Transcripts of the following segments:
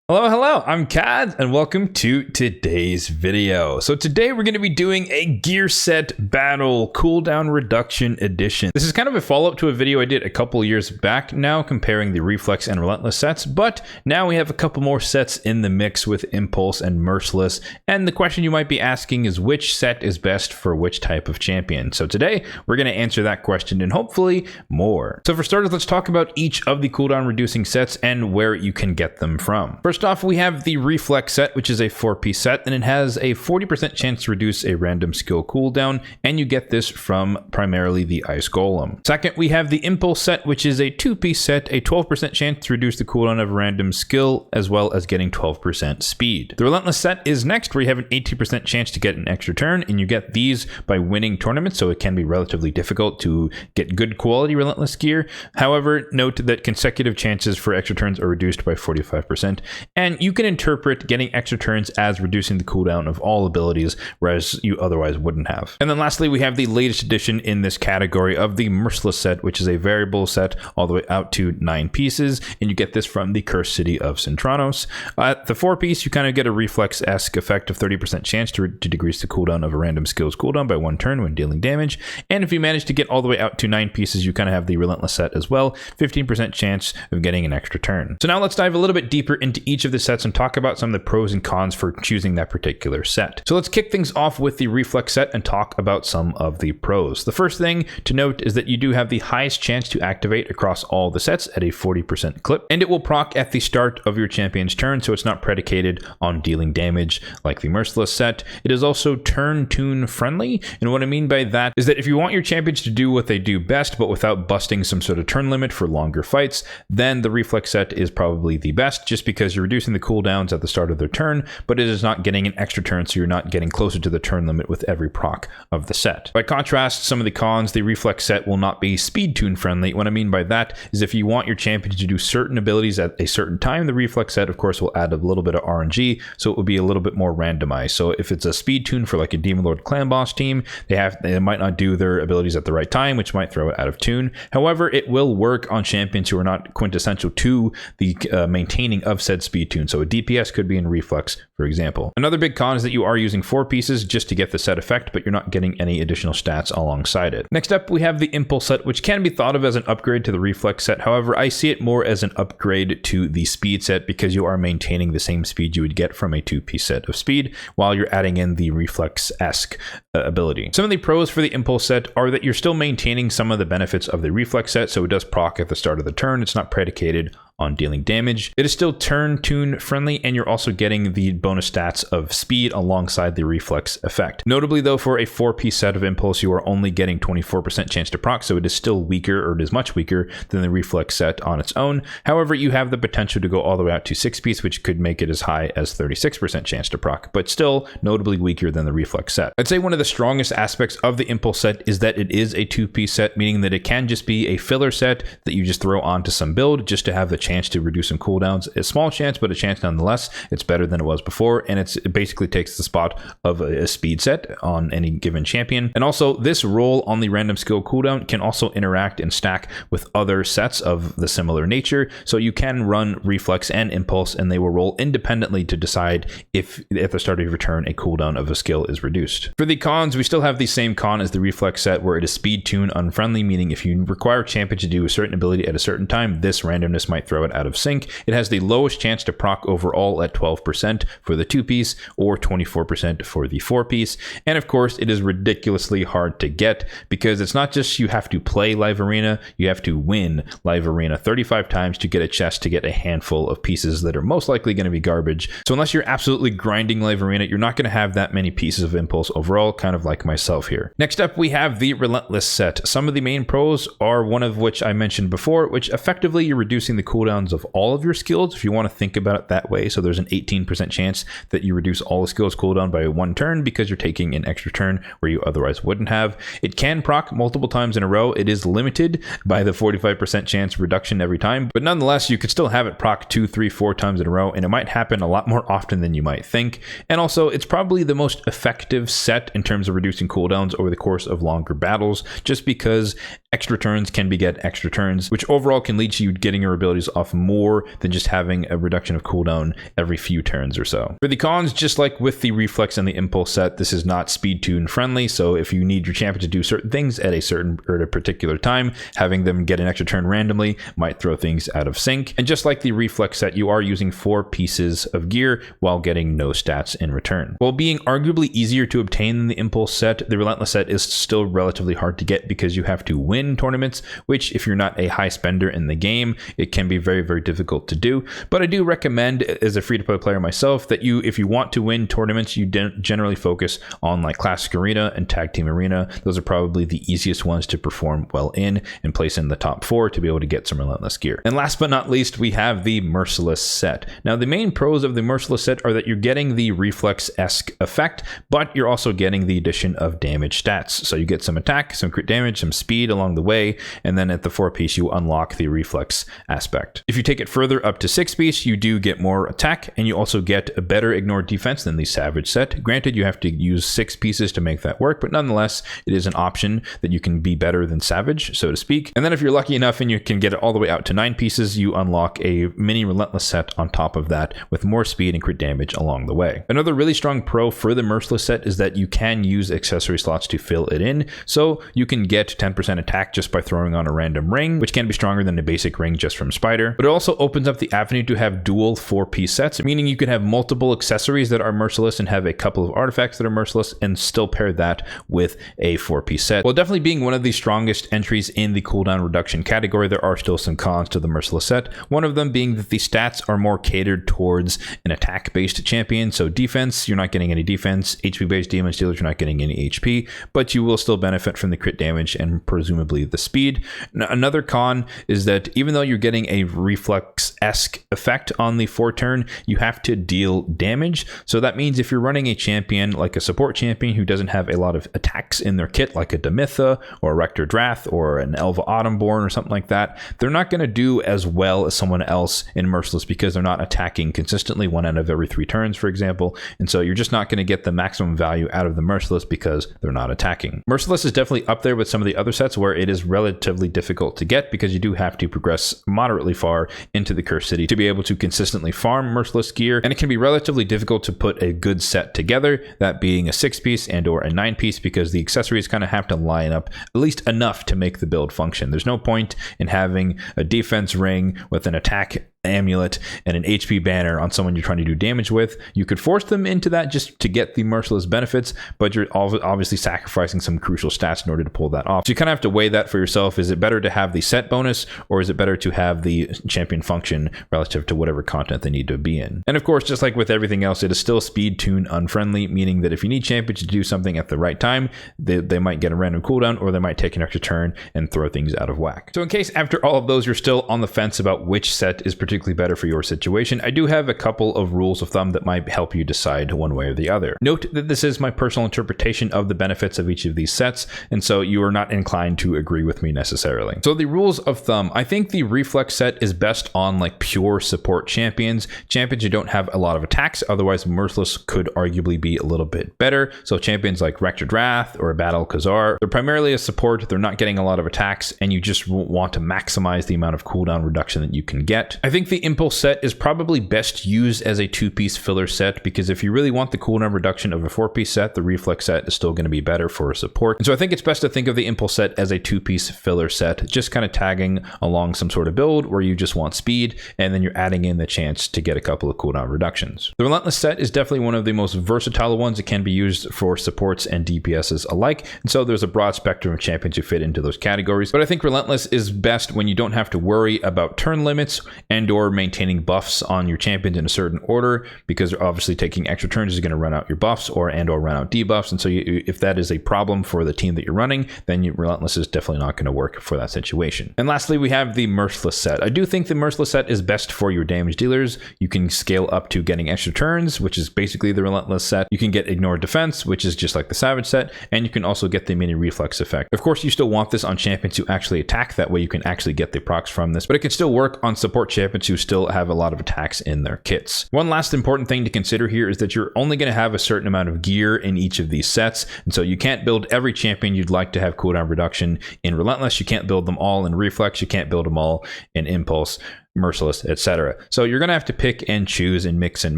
Hello, I'm Kad, and welcome to today's video. So today we're going to be doing a gear set battle cooldown reduction edition. This is kind of a follow-up to a video I did a couple years back now, comparing the Reflex and Relentless sets, but now we have a couple more sets in the mix with Impulse and Merciless, and the question you might be asking is which set is best for which type of champion. So today we're going to answer that question and hopefully more. So for starters, let's talk about each of the cooldown reducing sets and where you can get them from. First off, we have the Reflex set, which is a 4-piece set, and it has a 40% chance to reduce a random skill cooldown, and you get this from primarily the Ice Golem. Second, we have the Impulse set, which is a 2-piece set, a 12% chance to reduce the cooldown of a random skill, as well as getting 12% speed. The Relentless set is next, where you have an 18% chance to get an extra turn, and you get these by winning tournaments, so it can be relatively difficult to get good quality Relentless gear. However, note that consecutive chances for extra turns are reduced by 45%, and you can interpret getting extra turns as reducing the cooldown of all abilities, whereas you otherwise wouldn't have. And then lastly, we have the latest addition in this category of the Merciless set, which is a variable set all the way out to 9 pieces, and you get this from the Cursed City of Centranos. At the 4-piece, you kind of get a Reflex-esque effect of 30% chance to decrease the cooldown of a random skill's cooldown by 1 turn when dealing damage, and if you manage to get all the way out to 9 pieces, you kind of have the Relentless set as well, 15% chance of getting an extra turn. So now let's dive a little bit deeper into each of the sets and talk about some of the pros and cons for choosing that particular set. So let's kick things off with the Reflex set and talk about some of the pros. The first thing to note is that you do have the highest chance to activate across all the sets at a 40% clip, and it will proc at the start of your champion's turn, so it's not predicated on dealing damage like the Merciless set. It is also turn tune friendly, and what I mean by that is that if you want your champions to do what they do best, but without busting some sort of turn limit for longer fights, then the Reflex set is probably the best, just because you're reducing the cooldowns at the start of their turn, but it is not getting an extra turn, so you're not getting closer to the turn limit with every proc of the set. By contrast, some of the cons, the Reflex set will not be speed tune friendly. What I mean by that is if you want your champion to do certain abilities at a certain time, the Reflex set, of course, will add a little bit of RNG, so it will be a little bit more randomized. So if it's a speed tune for like a Demon Lord Clan Boss team, they might not do their abilities at the right time, which might throw it out of tune. However, it will work on champions who are not quintessential to the maintaining of said speed tune. So a DPS could be in Reflex, for example. Another big con is that you are using 4 pieces just to get the set effect, but you're not getting any additional stats alongside it. Next up, we have the Impulse set, which can be thought of as an upgrade to the Reflex set. However, I see it more as an upgrade to the Speed set because you are maintaining the same speed you would get from a 2-piece set of speed while you're adding in the Reflex-esque ability. Some of the pros for the Impulse set are that you're still maintaining some of the benefits of the Reflex set, so it does proc at the start of the turn. It's not predicated on dealing damage. It is still turn tune friendly, and you're also getting the bonus stats of speed alongside the Reflex effect. Notably though, for a 4-piece set of Impulse, you are only getting 24% chance to proc, so it is still weaker, or it is much weaker than the Reflex set on its own. However, you have the potential to go all the way out to 6-piece, which could make it as high as 36% chance to proc, but still notably weaker than the Reflex set. I'd say one of the strongest aspects of the Impulse set is that it is a 2-piece set, meaning that it can just be a filler set that you just throw onto some build just to have the chance to reduce some cooldowns. A small chance, but a chance nonetheless. It's better than it was before, and it basically takes the spot of a speed set on any given champion. And also, this roll on the random skill cooldown can also interact and stack with other sets of the similar nature, so you can run Reflex and Impulse, and they will roll independently to decide if at the start of your turn a cooldown of a skill is reduced. For the cons, we still have the same con as the Reflex set, where it is speed tune unfriendly, meaning if you require a champion to do a certain ability at a certain time, this randomness might throw it out of sync. It has the lowest chance to proc overall at 12% for the 2-piece or 24% for the 4-piece. And of course, it is ridiculously hard to get because it's not just you have to play Live Arena, you have to win Live Arena 35 times to get a chest to get a handful of pieces that are most likely going to be garbage. So unless you're absolutely grinding Live Arena, you're not going to have that many pieces of Impulse overall, kind of like myself here. Next up, we have the Relentless set. Some of the main pros are one of which I mentioned before, which effectively you're reducing the cooldowns of all of your skills, if you want to think about it that way. So there's an 18% chance that you reduce all the skills cooldown by 1 turn because you're taking an extra turn where you otherwise wouldn't have. It can proc multiple times in a row. It is limited by the 45% chance reduction every time, but nonetheless, you could still have it proc 2, 3, 4 times in a row, and it might happen a lot more often than you might think. And also, it's probably the most effective set in terms of reducing cooldowns over the course of longer battles, just because extra turns can beget extra turns, which overall can lead to you getting your abilities off more than just having a reduction of cooldown every few turns or so. For the cons, just like with the Reflex and the Impulse set, this is not speed tune friendly, so if you need your champion to do certain things at a particular time, having them get an extra turn randomly might throw things out of sync. And just like the Reflex set, you are using 4 pieces of gear while getting no stats in return. While being arguably easier to obtain than the Impulse set, the Relentless set is still relatively hard to get because you have to win tournaments, which if you're not a high spender in the game, it can be very, very difficult to do. But I do recommend, as a free-to-play player myself, that if you want to win tournaments, you generally focus on like Classic Arena and Tag Team Arena. Those are probably the easiest ones to perform well in and place in the top 4 to be able to get some Relentless gear. And last but not least, we have the Merciless set. Now, the main pros of the Merciless set are that you're getting the Reflex-esque effect, but you're also getting the addition of damage stats. So you get some attack, some crit damage, some speed along the way, and then at the 4-piece, you unlock the Reflex aspect. If you take it further up to 6-piece, you do get more attack, and you also get a better ignored defense than the Savage set. Granted, you have to use 6 pieces to make that work, but nonetheless, it is an option that you can be better than Savage, so to speak. And then if you're lucky enough and you can get it all the way out to 9 pieces, you unlock a mini Relentless set on top of that with more speed and crit damage along the way. Another really strong pro for the Merciless set is that you can use accessory slots to fill it in, so you can get 10% attack just by throwing on a random ring, which can be stronger than a basic ring just from Spider. But it also opens up the avenue to have dual 4-piece sets, meaning you can have multiple accessories that are Merciless and have a couple of artifacts that are Merciless and still pair that with a 4-piece set. While definitely being one of the strongest entries in the cooldown reduction category, there are still some cons to the Merciless set. One of them being that the stats are more catered towards an attack-based champion. So defense, you're not getting any defense. HP-based damage dealers, you're not getting any HP, but you will still benefit from the crit damage and presumably the speed. Another con is that even though you're getting a Reflex-esque effect on the 4-turn, you have to deal damage. So that means if you're running a champion like a support champion who doesn't have a lot of attacks in their kit, like a Demitha or a Rector Drath or an Elva Autumnborn or something like that, they're not going to do as well as someone else in Merciless because they're not attacking consistently 1 out of every 3 turns, for example. And so you're just not going to get the maximum value out of the Merciless because they're not attacking. Merciless is definitely up there with some of the other sets where it is relatively difficult to get because you do have to progress moderately far into the Cursed City to be able to consistently farm Merciless gear, and it can be relatively difficult to put a good set together, that being a 6-piece and or a 9-piece, because the accessories kind of have to line up at least enough to make the build function. There's no point in having a defense ring with an attack amulet and an HP banner on someone you're trying to do damage with. You could force them into that just to get the Merciless benefits, but you're obviously sacrificing some crucial stats in order to pull that off. So you kind of have to weigh that for yourself. Is it better to have the set bonus, or is it better to have the champion function relative to whatever content they need to be in? And of course, just like with everything else, it is still speed tune unfriendly, meaning that if you need champions to do something at the right time, they might get a random cooldown, or they might take an extra turn and throw things out of whack. So in case after all of those you're still on the fence about which set is particularly better for your situation, I do have a couple of rules of thumb that might help you decide one way or the other. Note that this is my personal interpretation of the benefits of each of these sets, and so you are not inclined to agree with me necessarily. So the rules of thumb, I think the Reflex set is best on like pure support champions who don't have a lot of attacks. Otherwise, Merciless could arguably be a little bit better. So champions like Rector Drath or Battle Khazar, they're primarily a support, they're not getting a lot of attacks, and you just want to maximize the amount of cooldown reduction that you can get. I think the Impulse set is probably best used as a 2-piece filler set, because if you really want the cooldown reduction of a 4-piece set, the Reflex set is still going to be better for a support. And so I think it's best to think of the Impulse set as a 2-piece filler set, just kind of tagging along some sort of build where you just want speed, and then you're adding in the chance to get a couple of cooldown reductions. The Relentless set is definitely one of the most versatile ones. It can be used for supports and DPSs alike, and so there's a broad spectrum of champions who fit into those categories. But I think Relentless is best when you don't have to worry about turn limits and or maintaining buffs on your champions in a certain order, because obviously taking extra turns is going to run out your buffs or run out debuffs. And so if that is a problem for the team that you're running, then Relentless is definitely not going to work for that situation. And lastly, we have the Merciless set. I do think the Merciless set is best for your damage dealers. You can scale up to getting extra turns, which is basically the Relentless set. You can get ignored defense, which is just like the Savage set, and you can also get the mini Reflex effect. Of course, you still want this on champions who actually attack. That way you can actually get the procs from this, but it can still work on support champions but to still have a lot of attacks in their kits. One last important thing to consider here is that you're only going to have a certain amount of gear in each of these sets, and so you can't build every champion you'd like to have cooldown reduction in Relentless. You can't build them all in Reflex. You can't build them all in Impulse, Merciless, etc. So you're going to have to pick and choose and mix and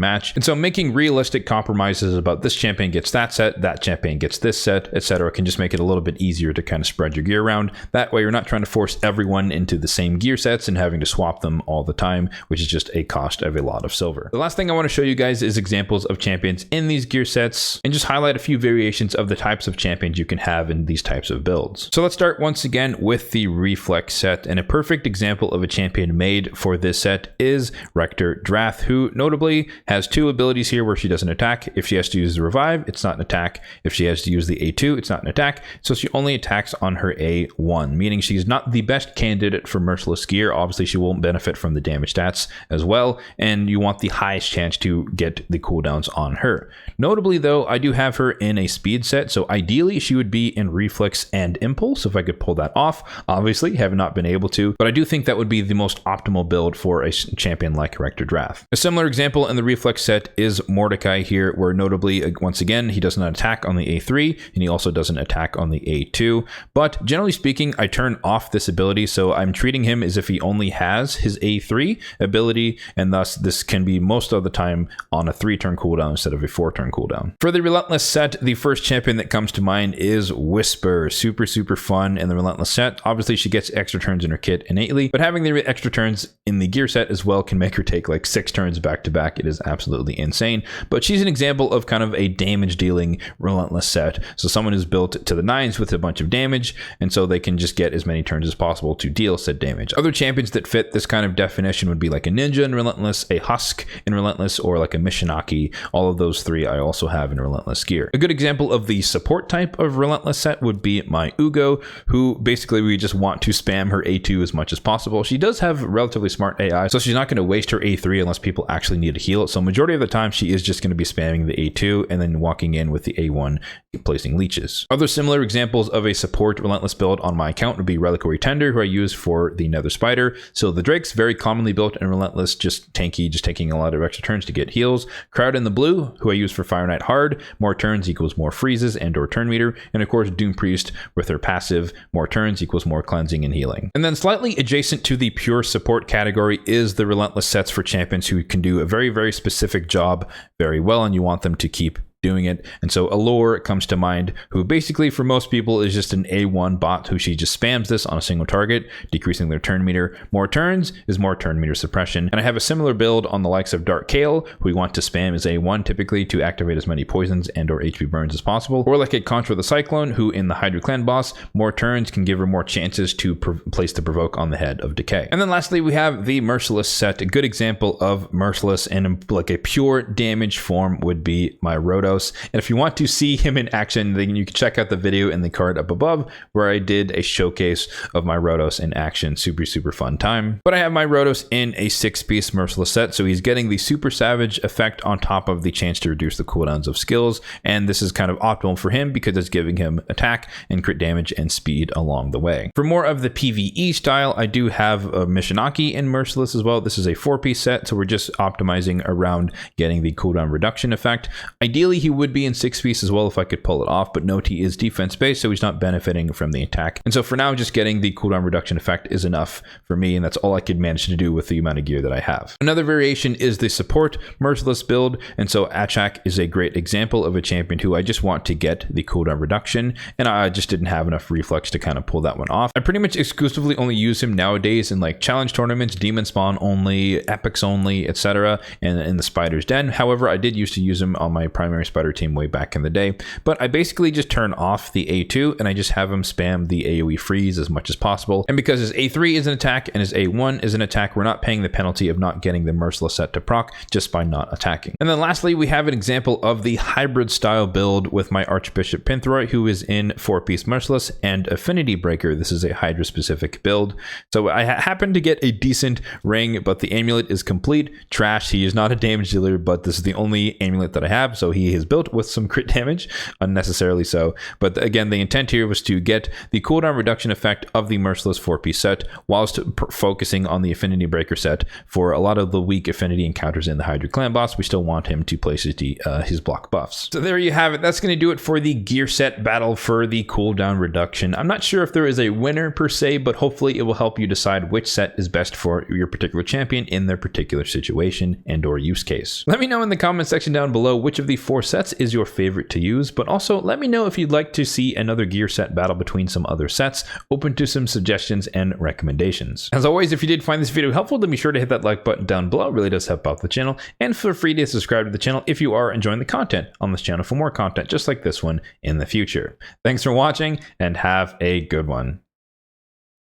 match. And so making realistic compromises about this champion gets that champion gets this set, etc. can just make it a little bit easier to kind of spread your gear around. That way you're not trying to force everyone into the same gear sets and having to swap them all the time, which is just a cost of a lot of silver. The last thing I want to show you guys is examples of champions in these gear sets and just highlight a few variations of the types of champions you can have in these types of builds. So let's start once again with the Reflex set, and a perfect example of a champion made for this set is Rector Drath, who notably has two abilities here where she doesn't attack. If she has to use the revive, it's not an attack. If she has to use the A2, it's not an attack. So she only attacks on her A1, meaning she's not the best candidate for Merciless gear. Obviously, she won't benefit from the damage stats as well, and you want the highest chance to get the cooldowns on her. Notably though, I do have her in a speed set, so ideally she would be in Reflex and Impulse if I could pull that off. Obviously, have not been able to, but I do think that would be the most optimal build for a champion like Rector Drath. A similar example in the Reflex set is Mordecai here, where notably, once again, he does not attack on the A3, and he also doesn't attack on the A2. But generally speaking, I turn off this ability, so I'm treating him as if he only has his A3 ability, and thus this can be most of the time on a 3-turn cooldown instead of a 4-turn cooldown. For the Relentless set, the first champion that comes to mind is Whisper. Super fun in the Relentless set. Obviously, she gets extra turns in her kit innately, but having the extra turns in the gear set as well can make her take like 6 turns back to back. It is absolutely insane, but she's an example of kind of a damage dealing Relentless set. So someone is built to the nines with a bunch of damage, and so they can just get as many turns as possible to deal said damage. Other champions that fit this kind of definition would be like a Ninja in Relentless, a Husk in Relentless, or like a Mishinaki. All of those 3 I also have in Relentless gear. A good example of the support type of Relentless set would be my Ugo, who basically we just want to spam her A2 as much as possible. She does have relatively smart AI, so she's not going to waste her A3 unless people actually need to heal it. So majority of the time she is just going to be spamming the A2 and then walking in with the A1 placing leeches. Other similar examples of a support Relentless build on my account would be Reliquary Tender, who I use for the Nether Spider. So the Drake's very commonly built in Relentless, just tanky, just taking a lot of extra turns to get heals. Crowd in the Blue, who I use for Fire Knight Hard, more turns equals more freezes and or turn meter. And of course Doom Priest with her passive, more turns equals more cleansing and healing. And then slightly adjacent to the pure support category is the Relentless sets for champions who can do a very specific job very well, and you want them to keep doing it. And so Allure comes to mind, who basically for most people is just an A1 bot who she just spams this on a single target, decreasing their turn meter. More turns is more turn meter suppression. And I have a similar build on the likes of Dark Kale, who we want to spam as A1 typically to activate as many poisons and or HP burns as possible. Or like a Contra the Cyclone, who in the Hydra Clan boss, more turns can give her more chances to place the provoke on the head of Decay. And then lastly, we have the Merciless set. A good example of Merciless in like a pure damage form would be my Rotos. And if you want to see him in action, then you can check out the video in the card up above where I did a showcase of my Rotos in action. Super fun time. But I have my Rotos in a 6-piece Merciless set, so he's getting the Super Savage effect on top of the chance to reduce the cooldowns of skills, and this is kind of optimal for him because it's giving him attack and crit damage and speed along the way. For more of the PvE style, I do have a Mishinaki in Merciless as well. This is a 4-piece set, so we're just optimizing around getting the cooldown reduction effect. Ideally, he would be in 6-piece as well if I could pull it off, but note he is defense based, so he's not benefiting from the attack. And so for now, just getting the cooldown reduction effect is enough for me, and that's all I could manage to do with the amount of gear that I have. Another variation is the support Merciless build, and so Achak is a great example of a champion who I just want to get the cooldown reduction, and I just didn't have enough reflex to kind of pull that one off. I pretty much exclusively only use him nowadays in like challenge tournaments, demon spawn only, epics only, etc., and in the Spider's Den. However, I did used to use him on my primary Spider team way back in the day, but I basically just turn off the A2 and I just have him spam the AoE freeze as much as possible. And because his A3 is an attack and his A1 is an attack, we're not paying the penalty of not getting the Merciless set to proc just by not attacking. And then lastly, we have an example of the hybrid style build with my Archbishop Pinthroy, who is in 4-piece Merciless and Affinity Breaker. This is a Hydra specific build. So I happen to get a decent ring, but the amulet is complete trash. He is not a damage dealer, but this is the only amulet that I have, so he is is built with some crit damage, unnecessarily so. But again, the intent here was to get the cooldown reduction effect of the Merciless 4P set, whilst focusing on the Affinity Breaker set for a lot of the weak affinity encounters in the Hydra clan boss. We still want him to place his block buffs. So there you have it. That's going to do it for the gear set battle for the cooldown reduction. I'm not sure if there is a winner per se, but hopefully it will help you decide which set is best for your particular champion in their particular situation and or use case. Let me know in the comment section down below which of the 4 sets is your favorite to use, but also let me know if you'd like to see another gear set battle between some other sets. Open to some suggestions and recommendations. As always, if you did find this video helpful, then be sure to hit that like button down below. It really does help out the channel, and feel free to subscribe to the channel if you are enjoying the content on this channel for more content just like this one in the future. Thanks for watching and have a good one.